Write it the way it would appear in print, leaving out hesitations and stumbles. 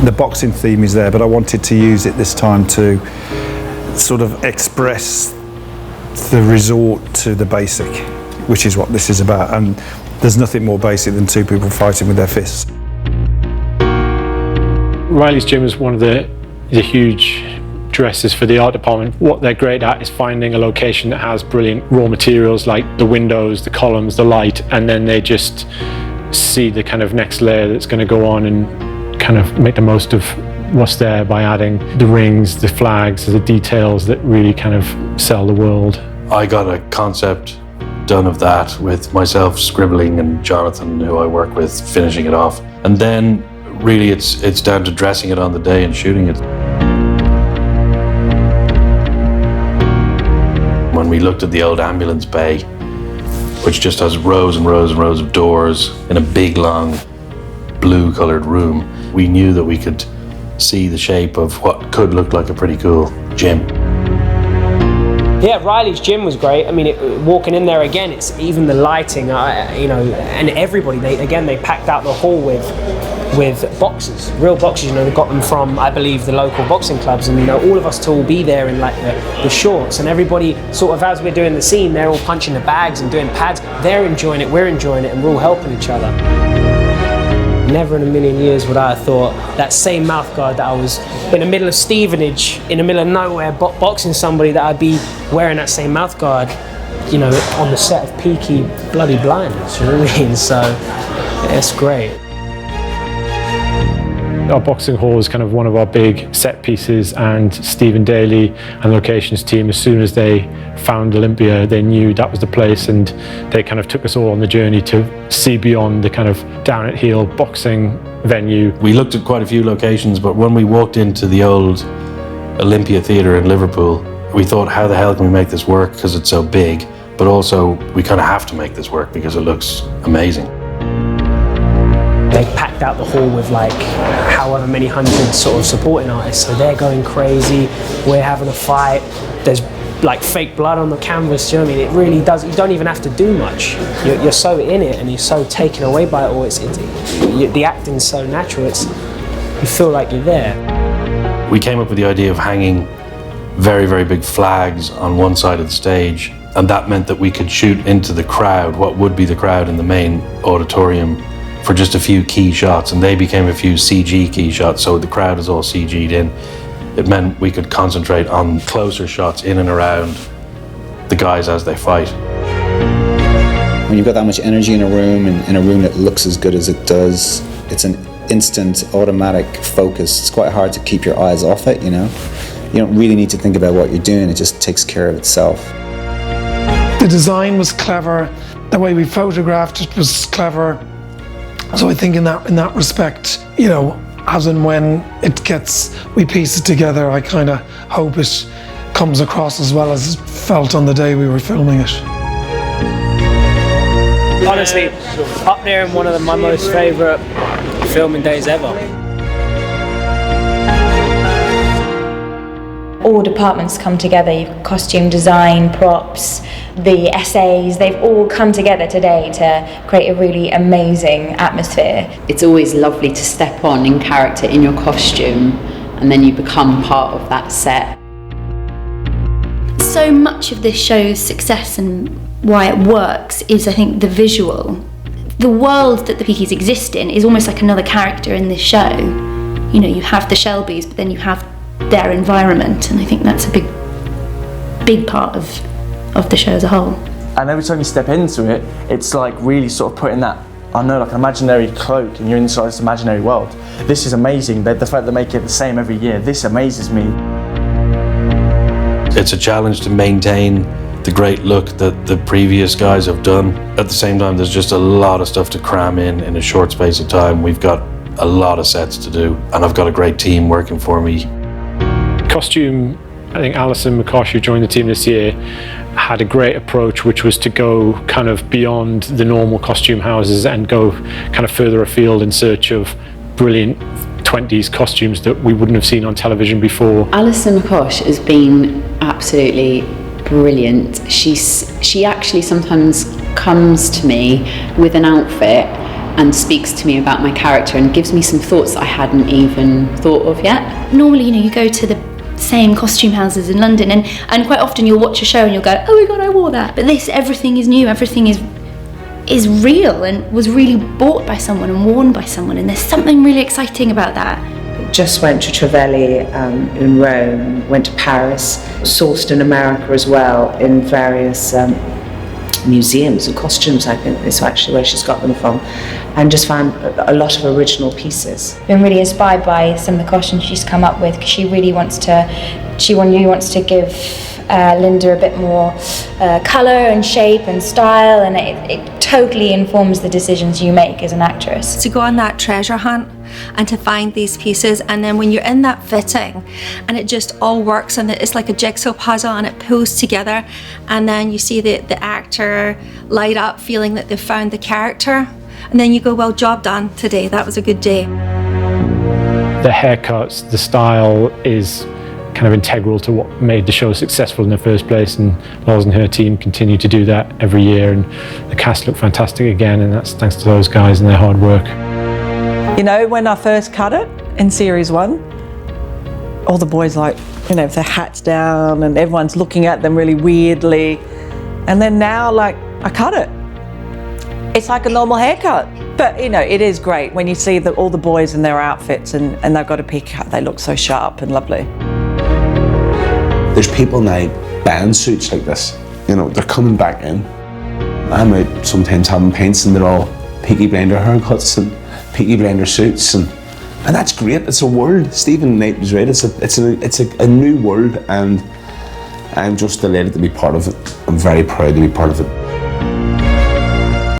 The boxing theme is there, but I wanted to use it this time to sort of express the resort to the basic, which is what this is about. And there's nothing more basic than two people fighting with their fists. Riley's gym is one of the huge dresses for the art department. What they're great at is finding a location that has brilliant raw materials like the windows, the columns, the light, and then they just see the kind of next layer that's going to go on and kind of make the most of what's there by adding the rings, the flags, the details that really kind of sell the world. I got a concept done of that with myself scribbling and Jonathan, who I work with, finishing it off. And then really it's down to dressing it on the day and shooting it. When we looked at the old ambulance bay, which just has rows and rows and rows of doors in a big, long, blue-coloured room, we knew that we could see the shape of what could look like a pretty cool gym. Yeah, Riley's gym was great. I mean, walking in there again, it's even the lighting, and everybody. They packed out the hall with boxes, real boxes. They got them from, I believe, the local boxing clubs, and all of us to all be there in like the shorts, and everybody sort of as we're doing the scene, they're all punching the bags and doing pads. They're enjoying it, we're enjoying it, and we're all helping each other. Never in a million years would I have thought that same mouthguard that I was in the middle of Stevenage, in the middle of nowhere, boxing somebody, that I'd be wearing that same mouthguard, on the set of Peaky bloody blindness, you know what I mean? So, it's great. Our boxing hall is kind of one of our big set pieces, and Stephen Daly and the locations team, as soon as they found Olympia, they knew that was the place, and they kind of took us all on the journey to see beyond the kind of down at heel boxing venue. We looked at quite a few locations, but when we walked into the old Olympia Theatre in Liverpool, we thought, how the hell can we make this work, because it's so big, but also we kind of have to make this work because it looks amazing. They packed out the hall with like however many hundred sort of supporting artists, so they're going crazy, we're having a fight, there's like fake blood on the canvas, do you know what I mean? It really does, you don't even have to do much. You're so in it and you're so taken away by it all, the acting's so natural, you feel like you're there. We came up with the idea of hanging very, very big flags on one side of the stage, and that meant that we could shoot into the crowd, what would be the crowd in the main auditorium, for just a few key shots, and they became a few CG key shots, so the crowd is all CG'd in. It meant we could concentrate on closer shots in and around the guys as they fight. When you've got that much energy in a room, and in a room that looks as good as it does, it's an instant, automatic focus. It's quite hard to keep your eyes off it, You don't really need to think about what you're doing, it just takes care of itself. The design was clever, the way we photographed it was clever. So I think in that respect, as and when we piece it together, I kind of hope it comes across as well as it felt on the day we were filming it. Honestly, up there in one of my most favourite filming days ever. All departments come together, you've got costume design, props, the essays, they've all come together today to create a really amazing atmosphere. It's always lovely to step on in character in your costume and then you become part of that set. So much of this show's success and why it works is, I think, the visual. The world that the Peakys exist in is almost like another character in this show. You have the Shelbys, but then you have their environment, and I think that's a big part of the show as a whole. And every time you step into it, it's like really sort of putting that, like an imaginary cloak, and you're inside this imaginary world. This is amazing. The fact they make it the same every year, this amazes me. It's a challenge to maintain the great look that the previous guys have done. At the same time, there's just a lot of stuff to cram in a short space of time. We've got a lot of sets to do, and I've got a great team working for me. Costume, I think Alison McCosh, who joined the team this year, had a great approach, which was to go kind of beyond the normal costume houses and go kind of further afield in search of brilliant 20s costumes that we wouldn't have seen on television before. Alison McCosh has been absolutely brilliant. She actually sometimes comes to me with an outfit and speaks to me about my character and gives me some thoughts that I hadn't even thought of yet. Normally, you go to the same costume houses in London, and quite often you'll watch a show and you'll go, oh my god, I wore that. But this, everything is new, everything is real and was really bought by someone and worn by someone, and there's something really exciting about that. Just went to Trevelli in Rome, went to Paris, sourced in America as well in various museums and costumes. I think is actually where she's got them from, and just found a lot of original pieces. Been really inspired by some of the costumes she's come up with, because she really wants to give Linda a bit more colour and shape and style, and it totally informs the decisions you make as an actress. To go on that treasure hunt and to find these pieces, and then when you're in that fitting and it just all works and it's like a jigsaw puzzle and it pulls together, and then you see the actor light up feeling that they've found the character, and then you go, well, job done today, that was a good day. The haircuts, the style is kind of integral to what made the show successful in the first place, and Loz and her team continue to do that every year, and the cast look fantastic again, and that's thanks to those guys and their hard work. When I first cut it in series 1, all the boys with their hats down and everyone's looking at them really weirdly, and then now I cut it. It's like a normal haircut. But it is great when you see all the boys in their outfits and they've got a Peaky cut, they look so sharp and lovely. There's people now buying suits like this. They're coming back in. I'm out sometimes having pints and they're all Peaky Blinder haircuts and Peaky Blinder suits, and that's great. It's a world. Stephen Knight was right. It's a new world, and I'm just delighted to be part of it. I'm very proud to be part of it.